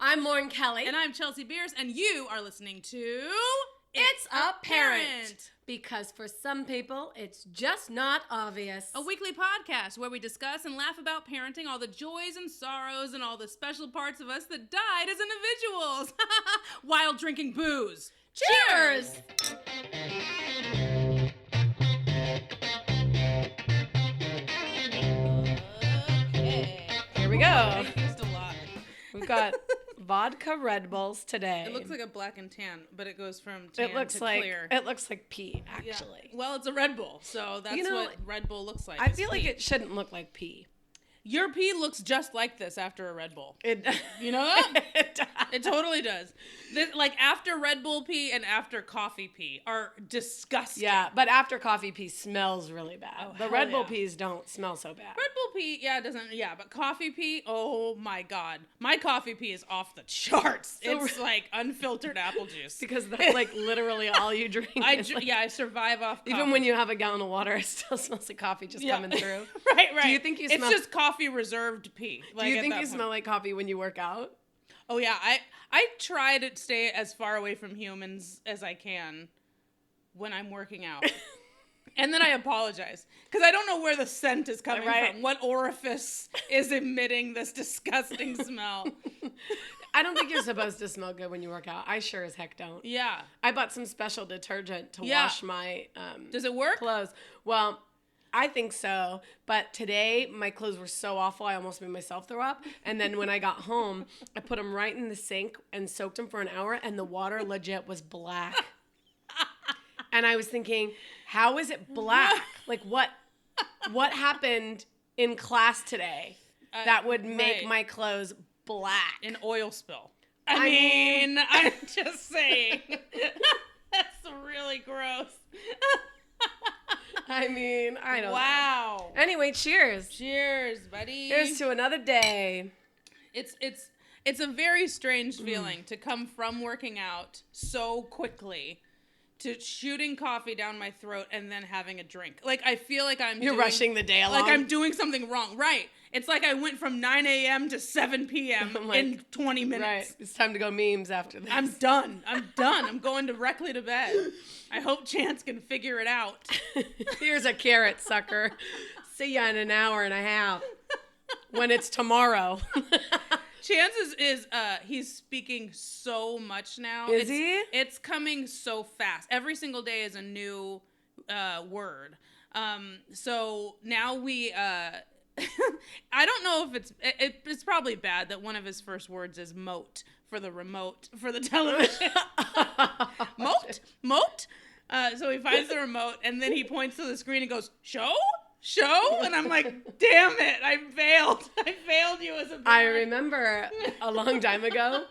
I'm Lauren Kelly. And I'm Chelsea Beers, and you are listening to... It's ApPARENT. Because for some people, it's just not obvious. A weekly podcast where we discuss and laugh about parenting, all the joys and sorrows, and all the special parts of us that died as individuals. While drinking booze. Cheers! Okay. Here we go. I used a lot. We've got vodka Red Bulls today. It looks like a black and tan, but it goes from tan to like, clear. It looks like pee, actually. Yeah. Well, it's a Red Bull, so that's what Red Bull looks like. I feel like it shouldn't look like pee. Your pee looks just like this after a Red Bull. You know that? It does. It totally does. Like after Red Bull pee and after coffee pee are disgusting. Yeah, but after coffee pee smells really bad. Oh, the hell Red Bull yeah. peas don't smell so bad. Red Bull pee, but coffee pee, oh my God. My coffee pee is off the charts. So it's like unfiltered apple juice. Because that's like literally all you drink. I survive off coffee. Even when you have a gallon of water, it still smells like coffee just coming through. Right. Do you think you smell... It's just coffee reserved pee. Do you think you smell like coffee when you work out? Oh yeah, I try to stay as far away from humans as I can when I'm working out. And then I apologize because I don't know where the scent is coming from. What orifice is emitting this disgusting smell? I don't think you're supposed to smell good when you work out. I sure as heck don't. Yeah. I bought some special detergent to wash my Does it work? clothes. Well, I think so, but today my clothes were so awful I almost made myself throw up. And then when I got home, I put them right in the sink and soaked them for an hour, and the water legit was black. And I was thinking, how is it black? Like what happened in class today that would make my clothes black? An oil spill. I mean, I'm just saying. That's really gross. I mean, I don't know. Wow. Anyway, cheers. Cheers, buddy. Here's to another day. It's a very strange feeling to come from working out so quickly to shooting coffee down my throat and then having a drink. Like, I feel like You're rushing the day along. Like I'm doing something wrong. Right. It's like I went from 9 a.m. to 7 p.m. in 20 minutes. Right. It's time to go memes after this. I'm done. I'm going directly to bed. I hope Chance can figure it out. Here's a carrot, sucker. See ya in an hour and a half. When it's tomorrow. Chance is he's speaking so much now. Is he? It's coming so fast. Every single day is a new word. So now we I don't know if it's probably bad that one of his first words is moat for the remote for the television. Moat. So he finds the remote and then he points to the screen and goes, show? And I'm like, damn it, I failed you as a parent. I remember a long time ago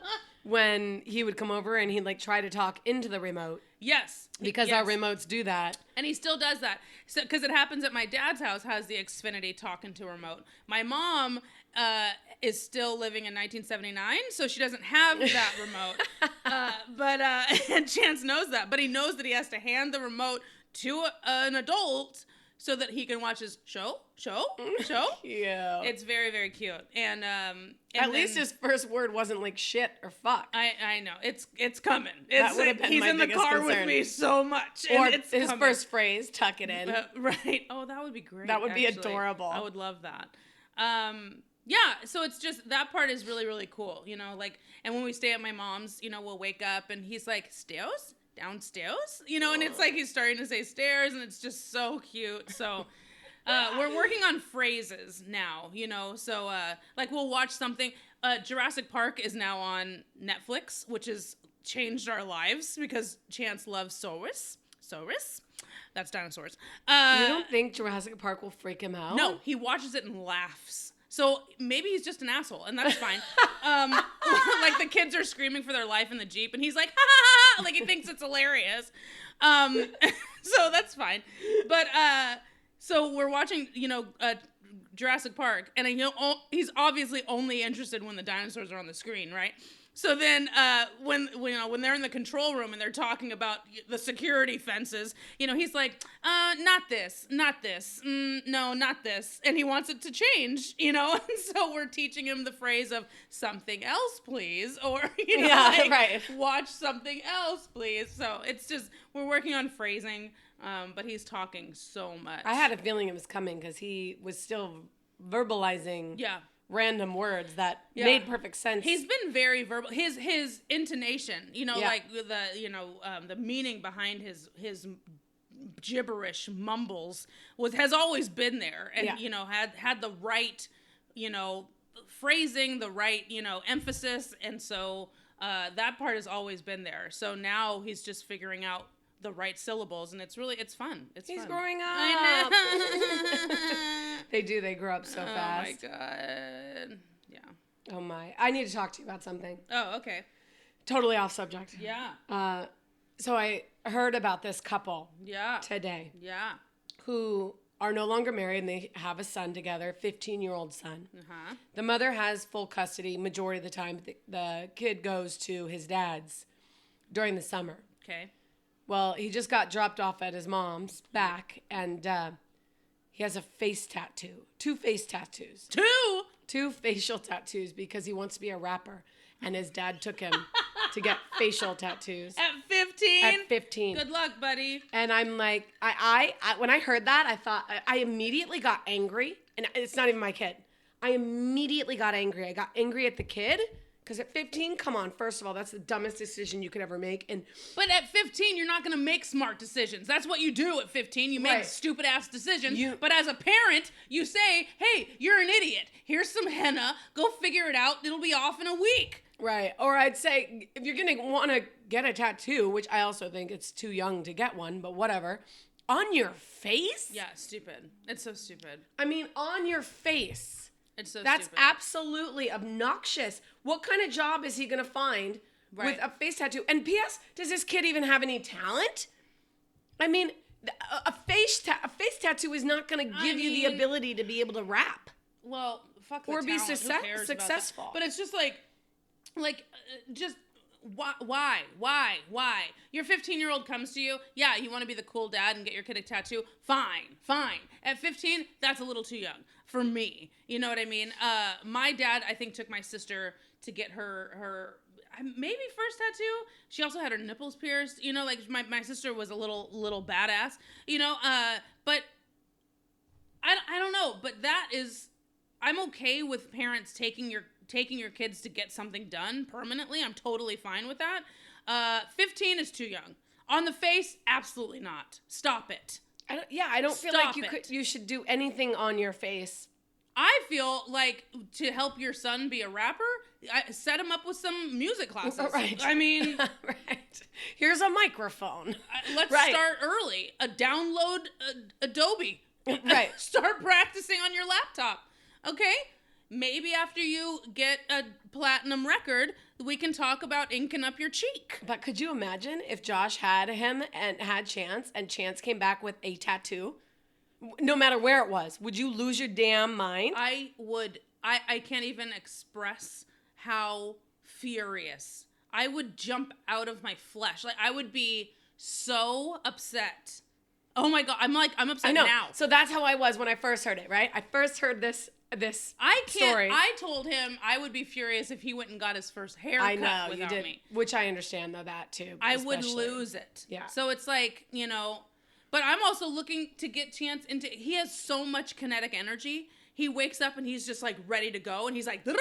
when he would come over and he'd like try to talk into the remote. Yes. Because our remotes do that. And he still does that. So, because it happens at my dad's house, has the Xfinity talking to remote. My mom is still living in 1979, so she doesn't have that remote. And Chance knows that. But he knows that he has to hand the remote to an adult so that he can watch his show. Yeah. It's very, very cute. And at least his first word wasn't like shit or fuck. I know. It's coming. That would have been he's my in the biggest car concern. with me so much. Or and it's his coming. first phrase, tuck it in. Right. Oh, that would be great. That would be actually. adorable. I would love that. Yeah, so it's just, that part is really, really cool, you know, like, and when we stay at my mom's, you know, we'll wake up and he's like, stairs? Downstairs? You know, and it's like he's starting to say stairs and it's just so cute. So we're working on phrases now, you know, so like we'll watch something. Jurassic Park is now on Netflix, which has changed our lives because Chance loves Saurus. That's dinosaurs. You don't think Jurassic Park will freak him out? No, he watches it and laughs. So maybe he's just an asshole, and that's fine. Like the kids are screaming for their life in the Jeep, and he's like, ha ha ha, like he thinks it's hilarious. So that's fine. But so we're watching, you know, Jurassic Park, and he's obviously only interested when the dinosaurs are on the screen, right? So then, when they're in the control room and they're talking about the security fences, he's like, not this, no, not this, and he wants it to change, and so we're teaching him the phrase of something else, please, or right. watch something else, please. So it's just we're working on phrasing, but he's talking so much. I had a feeling it was coming because he was still verbalizing. Yeah. Random words that made perfect sense. He's been very verbal. His intonation, like the meaning behind his gibberish mumbles has always been there, and had the right phrasing, the right emphasis, and so that part has always been there. So now he's just figuring out the right syllables, and it's fun. He's growing up. I know. They grow up so fast. Oh my god. Yeah. Oh my. I need to talk to you about something. Oh, okay. Totally off subject. Yeah. So I heard about this couple today. Yeah. Who are no longer married, and they have a son together, 15-year-old son. Uh-huh. The mother has full custody majority of the time. The kid goes to his dad's during the summer. Okay. Well, he just got dropped off at his mom's back, and he has a face tattoo. 2 face tattoos. 2 facial tattoos because he wants to be a rapper, and his dad took him to get facial tattoos. At 15? At 15. Good luck, buddy. And I'm like, I when I heard that, I thought, I immediately got angry, and it's not even my kid. I immediately got angry. I got angry at the kid. Because at 15, come on, first of all, that's the dumbest decision you could ever make. But at 15, you're not going to make smart decisions. That's what you do at 15. You make stupid-ass decisions. But as a parent, you say, hey, you're an idiot. Here's some henna. Go figure it out. It'll be off in a week. Right. Or I'd say, if you're going to want to get a tattoo, which I also think it's too young to get one, but whatever, on your face? Yeah, stupid. It's so stupid. I mean, on your face. That's stupid. Absolutely obnoxious. What kind of job is he going to find with a face tattoo? And P.S., does this kid even have any talent? I mean, a face tattoo is not going to give you the ability to be able to rap. Well, fuck the or talent. be successful. But it's just just why? Your 15-year-old comes to you. Yeah, you want to be the cool dad and get your kid a tattoo. Fine. At 15, that's a little too young for me. You know what I mean? My dad, I think, took my sister to get her maybe first tattoo. She also had her nipples pierced. Like my sister was a little badass. But I don't know. But that is, I'm okay with parents taking your kids to get something done permanently. I'm totally fine with that. 15 is too young. On the face, absolutely not. Stop it. I don't feel like you should do anything on your face. I feel like to help your son be a rapper, set him up with some music classes. Right. I mean, right. Here's a microphone. Let's start early. Download Adobe. Right. Start practicing on your laptop. Okay? Maybe after you get a platinum record, we can talk about inking up your cheek. But could you imagine if Josh had him and had Chance, and Chance came back with a tattoo? No matter where it was, would you lose your damn mind? I would. I can't even express how furious. I would jump out of my flesh. Like, I would be so upset. Oh my God. I'm upset now. So that's how I was when I first heard it, right? I first heard this story. I told him I would be furious if he went and got his first haircut without me. Which I understand, though, that too. I would lose it. Yeah. So it's like, but I'm also looking to get Chance into, he has so much kinetic energy. He wakes up and he's just like ready to go. And he's like, and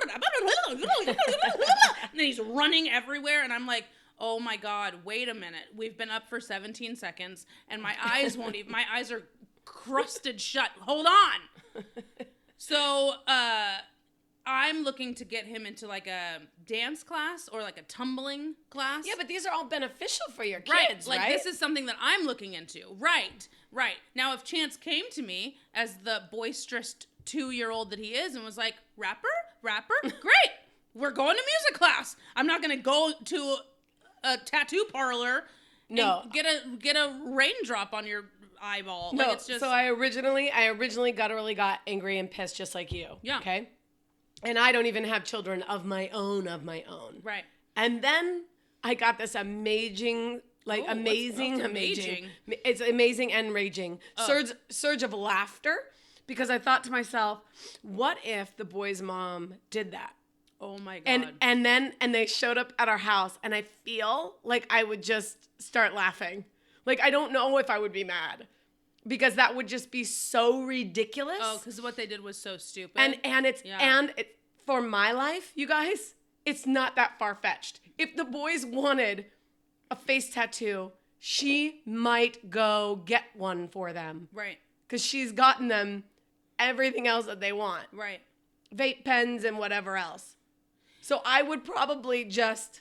then he's running everywhere. And I'm like, oh my God, wait a minute. We've been up for 17 seconds and my eyes won't even, my eyes are crusted shut. Hold on. So, I'm looking to get him into like a dance class or like a tumbling class. Yeah, but these are all beneficial for your right. kids, like, this is something that I'm looking into. Right. Now, if Chance came to me as the boisterous 2-year-old that he is and was like, rapper, great. We're going to music class. I'm not going to go to a tattoo parlor. No. And get a raindrop on your eyeball. No, Like, it's just... so I originally gutturally got angry and pissed just like you. Yeah. Okay? And I don't even have children of my own. Right. And then I got this amazing, what's amazing. It's amazing and raging. Surge of laughter, because I thought to myself, what if the boy's mom did that? Oh my God. And they showed up at our house, and I feel like I would just start laughing. Like, I don't know if I would be mad, because that would just be so ridiculous. Oh, because what they did was so stupid. And for my life, you guys, it's not that far-fetched. If the boys wanted a face tattoo, she might go get one for them. Right. Because she's gotten them everything else that they want. Right. Vape pens and whatever else. So I would probably just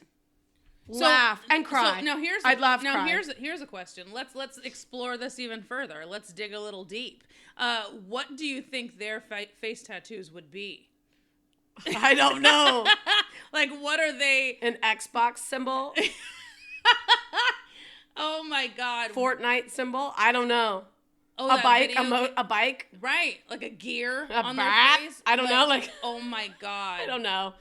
laugh and cry. So now here's a question. Let's explore this even further. Let's dig a little deep. What do you think their face tattoos would be? I don't know. Like, what are they? An Xbox symbol? Oh my God. Fortnite symbol? I don't know. Oh, a bike? A bike? Right. Like a gear a on bat? their face? I don't know. Like, oh my God. I don't know.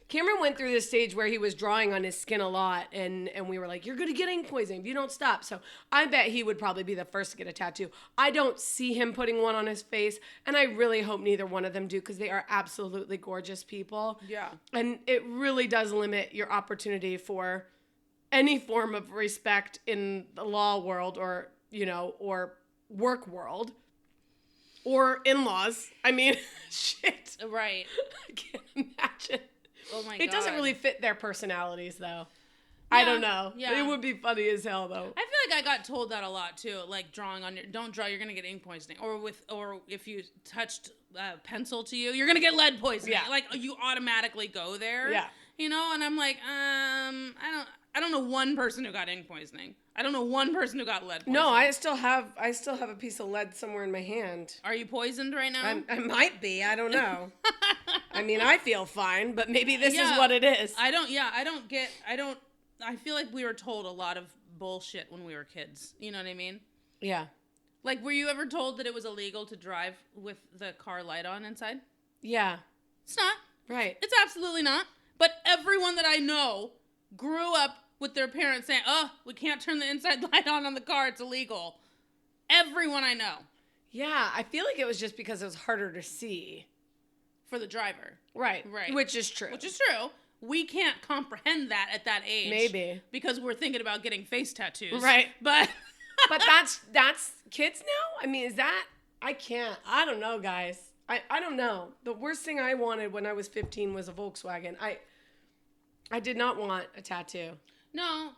Cameron went through this stage where he was drawing on his skin a lot, and we were like, you're going to get ink poisoning if you don't stop. So I bet he would probably be the first to get a tattoo. I don't see him putting one on his face, and I really hope neither one of them do, because they are absolutely gorgeous people. Yeah. And it really does limit your opportunity for any form of respect in the law world, or, or work world, or in-laws. I mean, shit. Right. I can't imagine. Oh my God. It doesn't really fit their personalities, though. I don't know. Yeah. It would be funny as hell, though. I feel like I got told that a lot too. Like, don't draw, you're gonna get ink poisoning. Or if you touched pencil to you, you're gonna get lead poisoning. Yeah. Like, you automatically go there. Yeah. And I'm like, I don't know one person who got ink poisoning. I don't know one person who got lead poisoning. No, I still have a piece of lead somewhere in my hand. Are you poisoned right now? I might be. I don't know. I mean, I feel fine, but maybe this is what it is. I feel like we were told a lot of bullshit when we were kids. You know what I mean? Yeah. Like, were you ever told that it was illegal to drive with the car light on inside? Yeah. It's not. Right. It's absolutely not. But everyone that I know grew up with their parents saying, oh, we can't turn the inside light on the car. It's illegal. Everyone I know. Yeah. I feel like it was just because it was harder to see. For the driver. Right. Which is true. We can't comprehend that at that age. Maybe. Because we're thinking about getting face tattoos. Right. But that's kids now? I mean, is that... I don't know, guys. I don't know. The worst thing I wanted when I was 15 was a Volkswagen. I did not want a tattoo. No.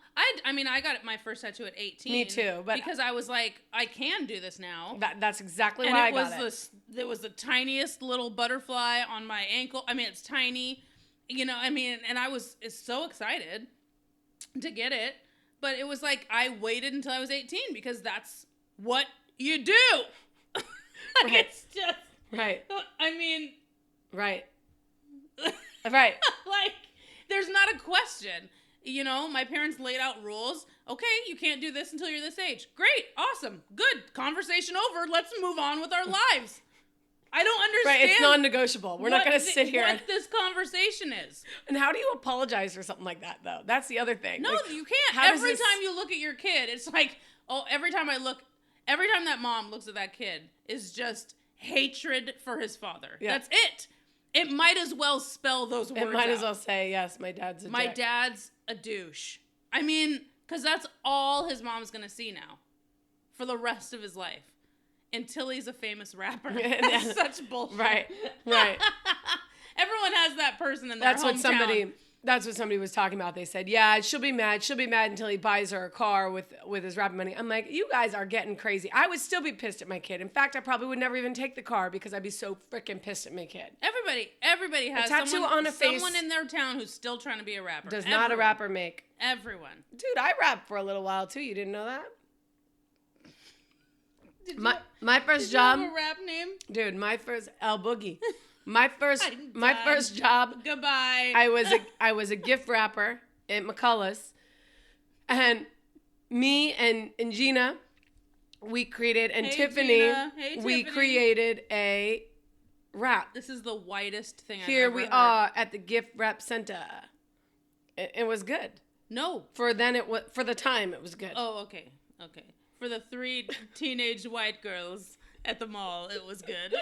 I mean, I got my first tattoo at 18. Me too. But because I was like, I can do this now. That's exactly why I got it. It was the tiniest little butterfly on my ankle. I mean, it's tiny. And I was so excited to get it. But it was like, I waited until I was 18 because that's what you do. Right. It's just... Right. I mean... Right. Right. Like, there's not a question. My parents laid out rules. Okay, you can't do this until you're this age. Great. Awesome. Good. Conversation over. Let's move on with our lives. I don't understand. Right, it's non-negotiable. We're not going to sit here. What this conversation is. And how do you apologize for something like that, though? That's the other thing. No, like, you can't. Every time you look at your kid, it's like, every time that mom looks at that kid is just hatred for his father. Yeah. That's it. It might as well spell those words out. It might as well say, yes, my dad's a dick. My dad's a douche. I mean, because that's all his mom's going to see now for the rest of his life. Until he's a famous rapper. That's such bullshit. Right. Everyone has that person in their hometown. That's what somebody was talking about. They said, yeah, she'll be mad until he buys her a car with his rapping money. I'm like, you guys are getting crazy. I would still be pissed at my kid. In fact, I probably would never even take the car because I'd be so freaking pissed at my kid. Everybody has a tattoo on a face. Someone in their town who's still trying to be a rapper. Does not a rapper make. Everyone. Dude, I rapped for a little while too. You didn't know that? My first job. You have a rap name? Dude, my first El Boogie. My first job. Goodbye. I was a gift wrapper at McCullough's, and me and Gina we created, and Hey, Tiffany, Tina. Hey, we Tiffany. created a wrap. This is the whitest thing I've Here ever we heard. are at the gift wrap center. It was good. No. For the time it was good. Oh, okay. Okay. For the 3 teenage white girls at the mall, it was good.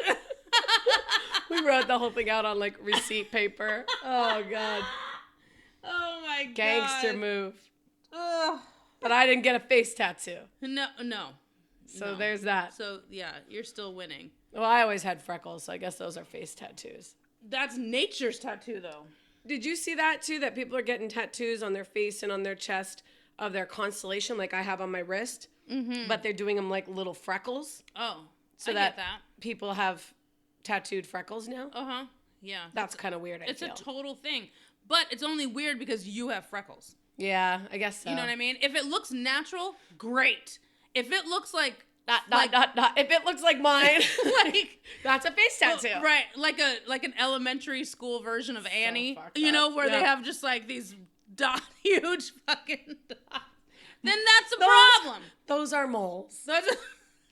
We wrote the whole thing out on like receipt paper. Oh god. Oh my god. Gangster move. Ugh. But I didn't get a face tattoo. No. So No. there's that. So yeah, you're still winning. Well, I always had freckles, so I guess those are face tattoos. That's nature's tattoo, though. Did you see that too? That people are getting tattoos on their face and on their chest of their constellation, like I have on my wrist, but they're doing them like little freckles. Oh, So I that, get that. people have tattooed freckles now. Uh-huh. Yeah. That's kind of weird. It's I a feel. total thing. But it's only weird because you have freckles. Yeah, I guess so. You know what I mean? If it looks natural, great. If it looks like If it looks like mine, like that's a face tattoo. right, like an elementary school version of Annie, fucked you know, up. where they Yeah. have just like these huge fucking dots. Then that's a Those- problem. Those are moles. That's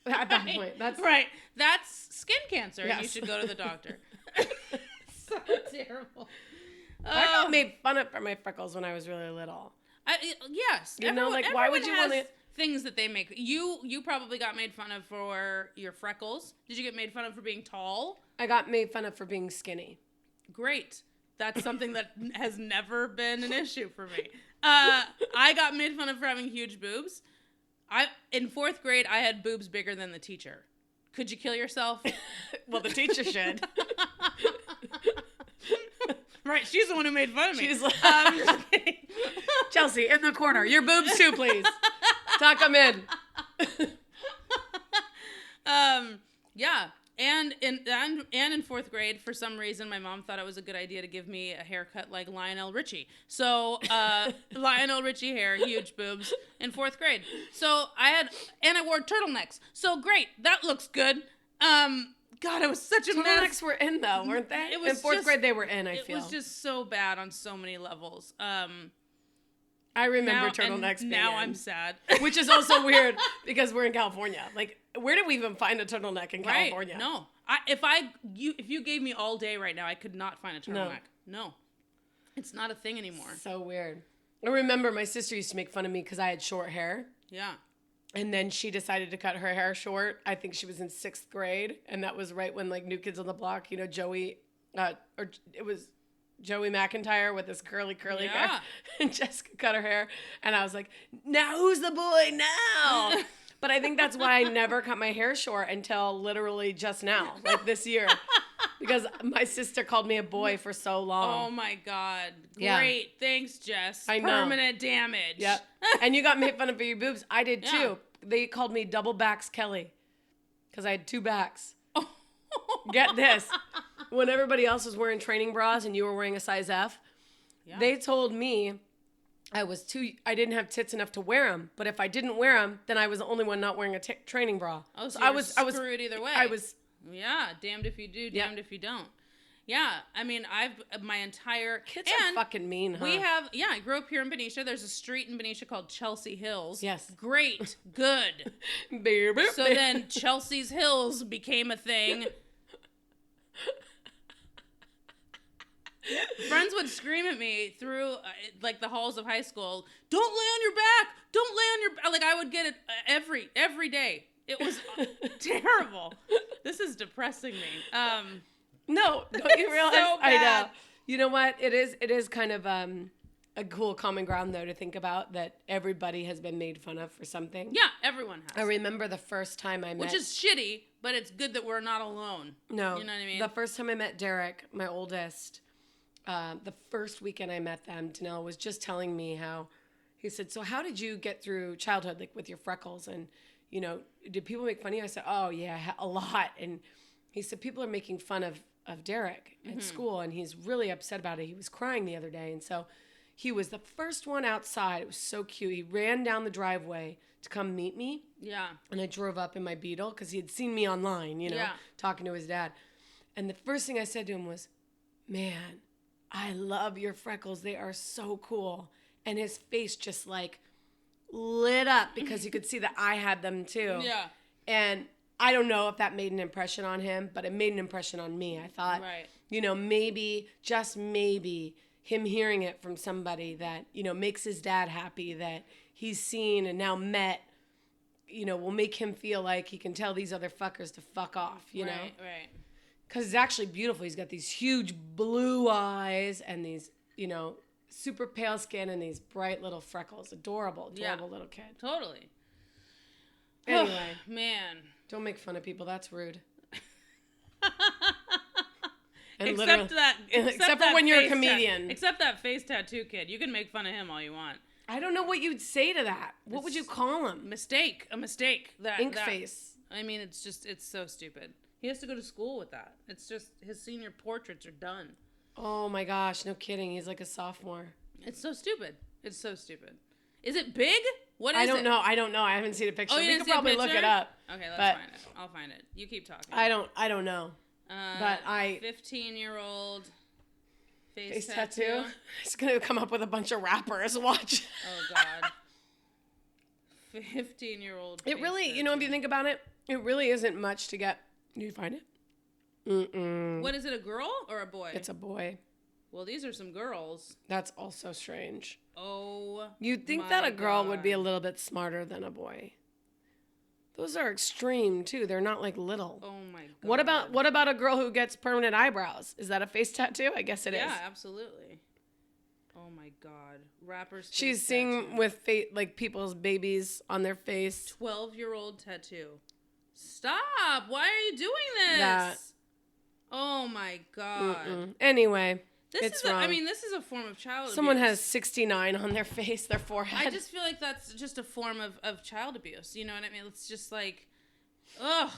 At that point, that's right. That's skin cancer. And you Yes. should go to the doctor. So terrible. I got made fun of for my freckles when I was really little. Yes. You know, like, why would you everyone wanna- has things that they make? You probably got made fun of for your freckles. Did you get made fun of for being tall? I got made fun of for being skinny. Great. That's something that has never been an issue for me. I got made fun of for having huge boobs. In 4th grade, I had boobs bigger than the teacher. Could you kill yourself? Well, the teacher should. Right, she's the one who made fun of me. She's like, Chelsea, in the corner. Your boobs too, please. Tuck them in. Yeah. And in 4th grade, for some reason, my mom thought it was a good idea to give me a haircut like Lionel Richie. So, Lionel Richie hair, huge boobs, in 4th grade. So I wore turtlenecks. So great, that looks good. God, it was such a mess. Turtlenecks were in though, weren't they? It was in 4th just- grade, they were in. I It feel. was just so bad on so many levels. I remember turtlenecks. And being now in. I'm sad. Which is also weird because we're in California. Like, where did we even find a turtleneck in Right? California? No. If you gave me all day right now, I could not find a turtleneck. No. It's not a thing anymore. So weird. I remember my sister used to make fun of me because I had short hair. Yeah. And then she decided to cut her hair short. I think she was in 6th grade. And that was right when, like, New Kids on the Block, you know, Joey McIntyre with his curly hair. Yeah. And Jessica cut her hair. And I was like, now who's the boy now? But I think that's why I never cut my hair short until literally just now, like this year. Because my sister called me a boy for so long. Oh my God. Yeah. Great. Thanks, Jess. I know. Permanent damage. Yep. And you got made fun of for your boobs. I did too. Yeah. They called me Double Backs Kelly because I had 2 backs. Get this. When everybody else was wearing training bras and you were wearing a size F, Yeah. they told me I didn't have tits enough to wear them. But if I didn't wear them, then I was the only one not wearing a training bra. Oh, so I you're was screwed either way. Yeah, damned if you do, damned if you don't. Yeah, I mean, my entire... Kids are fucking mean, huh? I grew up here in Benicia. There's a street in Benicia called Chelsea Hills. Yes. Great, good. Baby. So then Chelsea's Hills became a thing. Friends would scream at me through like the halls of high school, "Don't lay on your back! Don't lay on your back!" Like I would get it every day. It was terrible. This is depressing me. No, don't you realize? So I know. bad. You know what? It is kind of a cool common ground though to think about that everybody has been made fun of for something. Yeah, everyone has. I remember the first time I met. Which is shitty, but it's good that we're not alone. No. You know what I mean? The first time I met Derek, my oldest, the first weekend I met them, Danelle was just telling me how, he said, so how did you get through childhood, like with your freckles? And, you know, did people make fun of you? I said, oh, yeah, a lot. And he said, people are making fun of Derek at school, and he's really upset about it. He was crying the other day. And so he was the first one outside. It was so cute. He ran down the driveway to come meet me. Yeah. And I drove up in my Beetle because he had seen me online, you know, Yeah. talking to his dad. And the first thing I said to him was, man, I love your freckles. They are so cool. And his face just like lit up because you could see that I had them too. Yeah. And I don't know if that made an impression on him, but it made an impression on me. I thought, Right. you know, maybe, just maybe, him hearing it from somebody that, you know, makes his dad happy, that he's seen and now met, you know, will make him feel like he can tell these other fuckers to fuck off, you know? Right. Because it's actually beautiful. He's got these huge blue eyes and these, you know, super pale skin and these bright little freckles. Adorable little kid. Totally. Anyway. Man. Don't make fun of people. That's rude. Except for that when you're a face comedian. Except that face tattoo kid. You can make fun of him all you want. I don't know what you'd say to that. What would you call him? A mistake. Ink face. I mean, it's so stupid. He has to go to school with that. It's just, his senior portraits are done. Oh my gosh, no kidding. He's like a sophomore. It's so stupid. Is it big? What is it? I don't know. I haven't seen a picture. Oh, you we didn't could see a probably look picture? it up. Okay, let's find it. I'll find it. You keep talking. I don't know. But 15-year-old face tattoo. It's gonna come up with a bunch of rappers. Watch. Oh God. 15-year-old. It really, you know, if you think about it, it really isn't much to get. Do you find it? Mm-mm. What is it? A girl or a boy? It's a boy. Well, these are some girls. That's also strange. Oh. You'd think that a girl would be a little bit smarter than a boy. Those are extreme too. They're not like little. Oh my God. What about a girl who gets permanent eyebrows? Is that a face tattoo? I guess it is. Yeah, absolutely. Oh my God. Rappers. She's seeing with like people's babies on their face. 12-year-old tattoo. Stop. Why are you doing this? That. Oh my God. Mm-mm. Anyway, This is a form of child abuse. Someone has 69 on their face, their forehead. I just feel like that's just a form of child abuse. You know what I mean? It's just like, ugh.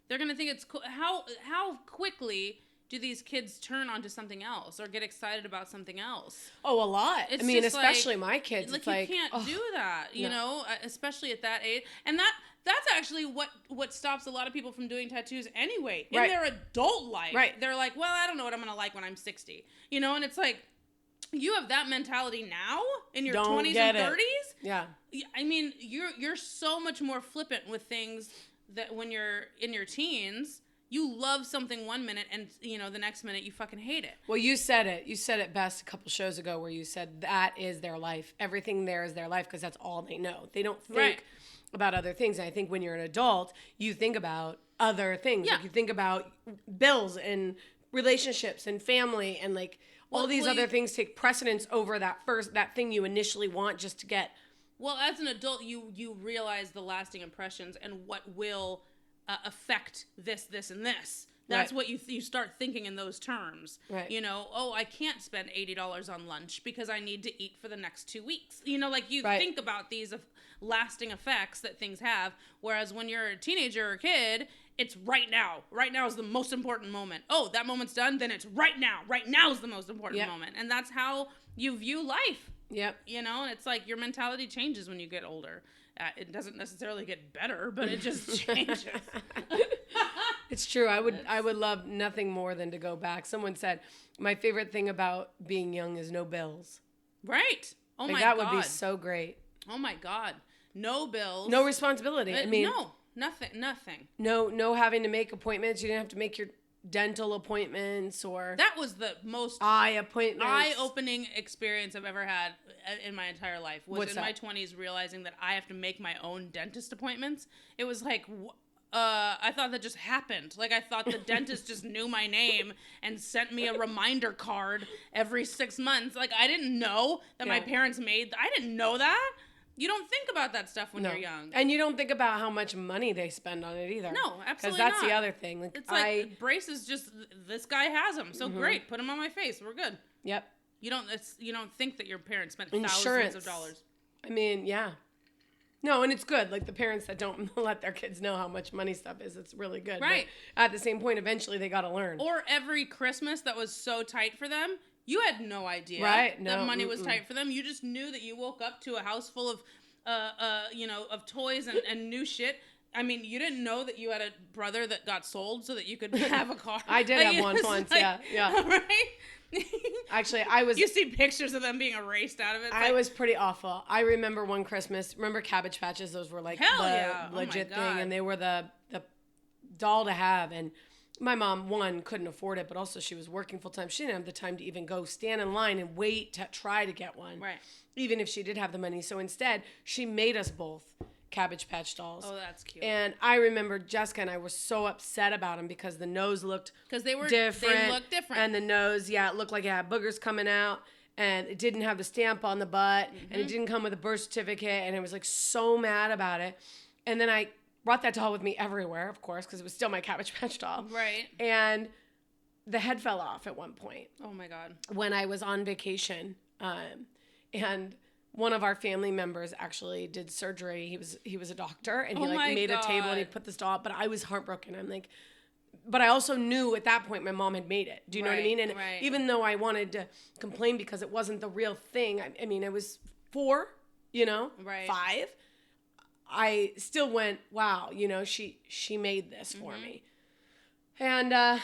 They're going to think it's cool. How quickly do these kids turn onto something else or get excited about something else? Oh, a lot. It's I mean, just especially my kids. Like, it's like, you can't do that, you know, especially at that age. And that's actually what stops a lot of people from doing tattoos anyway. In their adult life. Right. They're like, well, I don't know what I'm going to like when I'm 60. You know, and it's like, you have that mentality now in your 20s and 30s? Yeah. I mean, you're so much more flippant with things that when you're in your teens, you love something one minute and, you know, the next minute you fucking hate it. Well, you said it. You said it best a couple shows ago where you said that is their life. Everything there is their life because that's all they know. They don't think about other things. And I think when you're an adult, you think about other things. Yeah. Like you think about bills and relationships and family and like all these other things take precedence over that thing you initially want just to get. Well, as an adult, you realize the lasting impressions and what will affect this, and this. That's what you start thinking in those terms. Right. You know, I can't spend $80 on lunch because I need to eat for the next 2 weeks. You know, like you think about these lasting effects that things have. Whereas when you're a teenager or a kid, it's right now. Right now is the most important moment. Oh, that moment's done, then it's right now. Right now is the most important moment. And that's how you view life. Yep. You know, it's like your mentality changes when you get older. It doesn't necessarily get better, but it just changes. It's true. I would love nothing more than to go back. Someone said, my favorite thing about being young is no bills. Right. Oh my God. That would be so great. Oh my God. No bills. No responsibility. I mean, no, nothing. No having to make appointments. You didn't have to make your dental appointments or that was the most eye-opening experience I've ever had in my entire life. Was my 20s realizing that I have to make my own dentist appointments. It was like, I thought that just happened. Like I thought the dentist just knew my name and sent me a reminder card every 6 months. Like I didn't know that my parents I didn't know that. You don't think about that stuff when you're young. And you don't think about how much money they spend on it either. No, absolutely not. Because that's the other thing. Like, it's like braces just, this guy has them. So great, put them on my face. We're good. Yep. You don't think that your parents spent Insurance. thousands of dollars. I mean, yeah. No, and it's good. Like the parents that don't let their kids know how much money stuff is, it's really good. Right. But at the same point, eventually they got to learn. Or every Christmas that was so tight for them, you had no idea that money was tight for them. You just knew that you woke up to a house full of of toys and new shit. I mean, you didn't know that you had a brother that got sold so that you could have a car. I did have one once, yeah. Right? Actually, You see pictures of them being erased out of it. I was pretty awful. I remember one Christmas. Remember Cabbage Patches? Those were like the legit thing, and they were the doll to have. And my mom, one, couldn't afford it, but also she was working full time. She didn't have the time to even go stand in line and wait to try to get one. Right. Even if she did have the money. So instead, she made us both Cabbage Patch dolls. Oh, that's cute. And I remember Jessica and I were so upset about them because the nose looked different. They looked different. And the nose, it looked like it had boogers coming out. And it didn't have the stamp on the butt. And it didn't come with a birth certificate. And I was like so mad about it. And then I brought that doll with me everywhere, of course, because it was still my Cabbage Patch doll. Right. And the head fell off at one point. Oh, my God. When I was on vacation. And one of our family members actually did surgery. He was a doctor, and he made a table and he put this doll up. But I was heartbroken. I'm like, but I also knew at that point my mom had made it. Do you know what I mean? And even though I wanted to complain because it wasn't the real thing, I mean, I was 4, 5. I still went, wow, she made this for me. And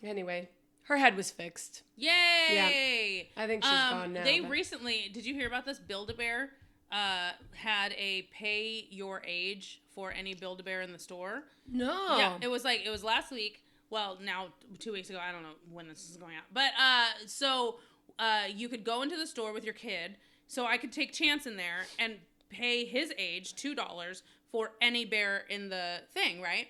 anyway, her head was fixed. Yay! Yeah. I think she's gone now. They recently, did you hear about this? Build-A-Bear had a pay your age for any Build-A-Bear in the store. No. Yeah, it was last week. Well, now 2 weeks ago. I don't know when this is going out. But so you could go into the store with your kid. So I could take Chance in there and pay his age, $2, for any bear in the thing, right?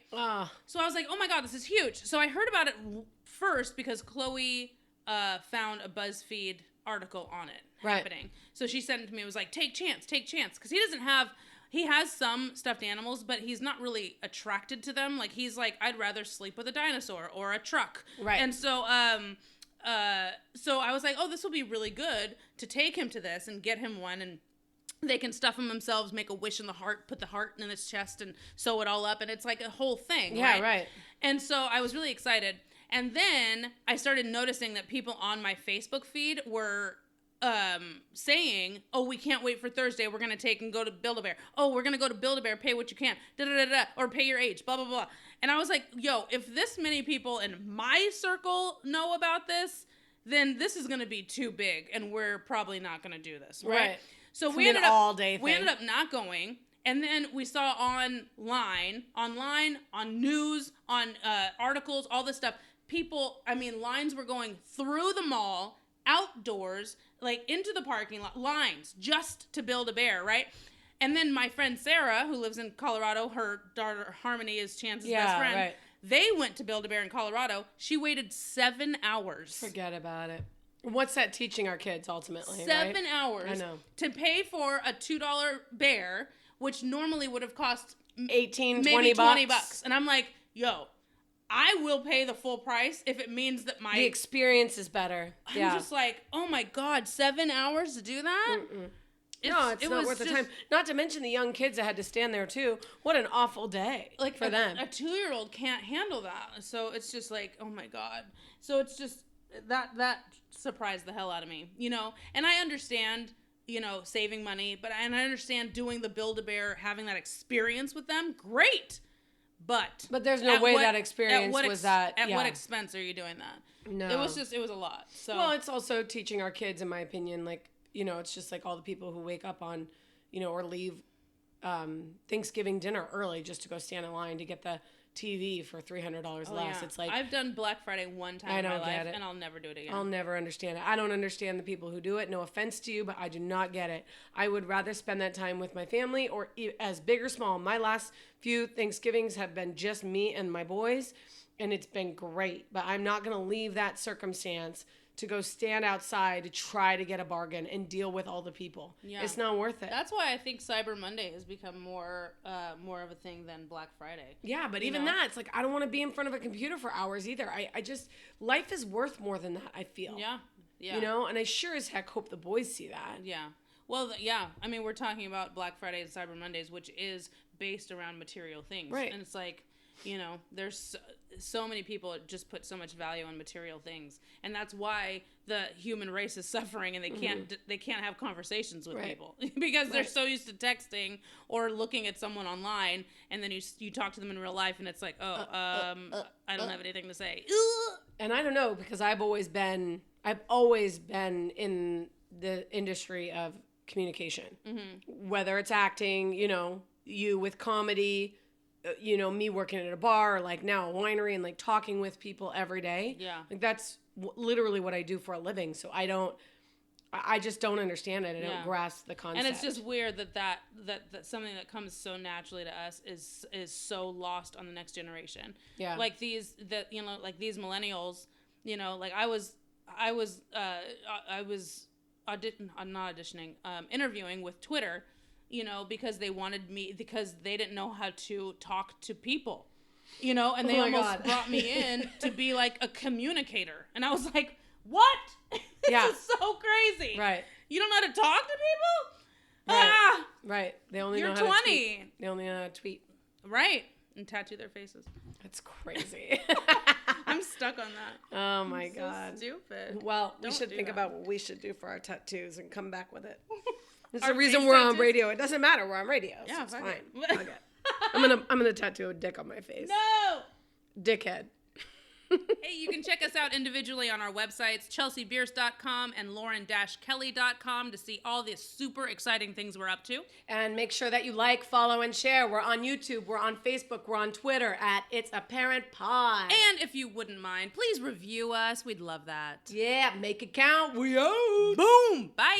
So I was like, oh my God, this is huge. So I heard about it first because Chloe found a BuzzFeed article on it happening. So she sent it to me. It was like, take Chance. Because he has some stuffed animals, but he's not really attracted to them. Like, he's like, I'd rather sleep with a dinosaur or a truck. Right. And so, so I was like, oh, this will be really good to take him to this and get him one, and they can stuff him themselves, make a wish in the heart, put the heart in his chest and sew it all up. And it's like a whole thing. Yeah, right. And so I was really excited. And then I started noticing that people on my Facebook feed were saying, oh, we can't wait for Thursday. We're going to take and go to Build-A-Bear. Oh, we're going to go to Build-A-Bear. Pay what you can. Da-da-da-da. Or pay your age. Blah, blah, blah. And I was like, yo, if this many people in my circle know about this, then this is going to be too big. And we're probably not going to do this. Right. So we ended up not going. And then we saw online, on news, on articles, all this stuff. People, lines were going through the mall, outdoors, like into the parking lot, lines just to Build-A-Bear, right? And then my friend Sarah, who lives in Colorado, her daughter Harmony is Chance's best friend. Right. They went to Build-A-Bear in Colorado. She waited 7 hours. Forget about it. What's that teaching our kids ultimately? 7 hours. I know. To pay for a $2 bear, which normally would have cost $18, maybe $20 $20. And I'm like, yo, I will pay the full price if it means that the experience is better. I'm just like, oh my God, 7 hours to do that? No, it's not worth the time. Not to mention the young kids that had to stand there too. What an awful day for them. A 2-year-old can't handle that. So it's just like, oh my God. So it's just that surprised the hell out of me, And I understand, saving money, and I understand doing the Build-A-Bear, having that experience with them. Great. But there's no way that experience was that. At what expense are you doing that? No. It was a lot. So. Well, it's also teaching our kids, in my opinion, like, it's just like all the people who wake up on, or leave Thanksgiving dinner early just to go stand in line to get the TV for $300 less. Yeah. It's like, I've done Black Friday one time in my life, and I'll never do it again. I'll never understand it. I don't understand the people who do it. No offense to you, but I do not get it. I would rather spend that time with my family, or as big or small. My last few Thanksgivings have been just me and my boys, and it's been great. But I'm not going to leave that circumstance to go stand outside to try to get a bargain and deal with all the people. Yeah. It's not worth it. That's why I think Cyber Monday has become more of a thing than Black Friday. Yeah, but even that, it's like, I don't want to be in front of a computer for hours either. I just, life is worth more than that, I feel. Yeah. And I sure as heck hope the boys see that. Yeah. Well, we're talking about Black Friday and Cyber Mondays, which is based around material things. Right. And it's like, there's so many people just put so much value on material things, and that's why the human race is suffering, and they can't have conversations with people because they're so used to texting or looking at someone online, and then you talk to them in real life, and it's like, I don't have anything to say. And I don't know, because I've always been I've always been in the industry of communication, whether it's acting, you with comedy, me working at a bar, or like now a winery, and like talking with people every day. Yeah. Like that's literally what I do for a living. So I just don't understand it. I don't grasp the concept. And it's just weird that something that comes so naturally to us is so lost on the next generation. Yeah. Like these millennials, like I was interviewing with Twitter, because they wanted me, because they didn't know how to talk to people, and they almost brought me in to be like a communicator. And I was like, what? This is so crazy. Right. You don't know how to talk to people? Right. Right. They only You're know how 20. to tweet. They only know how to tweet. Right. And tattoo their faces. That's crazy. I'm stuck on that. Oh my God. So stupid. Well, we should think about what we should do for our tattoos and come back with it. It's Our the reason face we're tattoos? on radio. It doesn't matter. We're on radio. So Yeah, it's fuck fine. it. Fuck it. I'm gonna tattoo a dick on my face. No. Dickhead. Hey, you can check us out individually on our websites, chelseabierce.com and lauren-kelly.com, to see all the super exciting things we're up to. And make sure that you like, follow, and share. We're on YouTube. We're on Facebook. We're on Twitter at It's Apparent Pod. And if you wouldn't mind, please review us. We'd love that. Yeah, make it count. We out. Boom. Bye.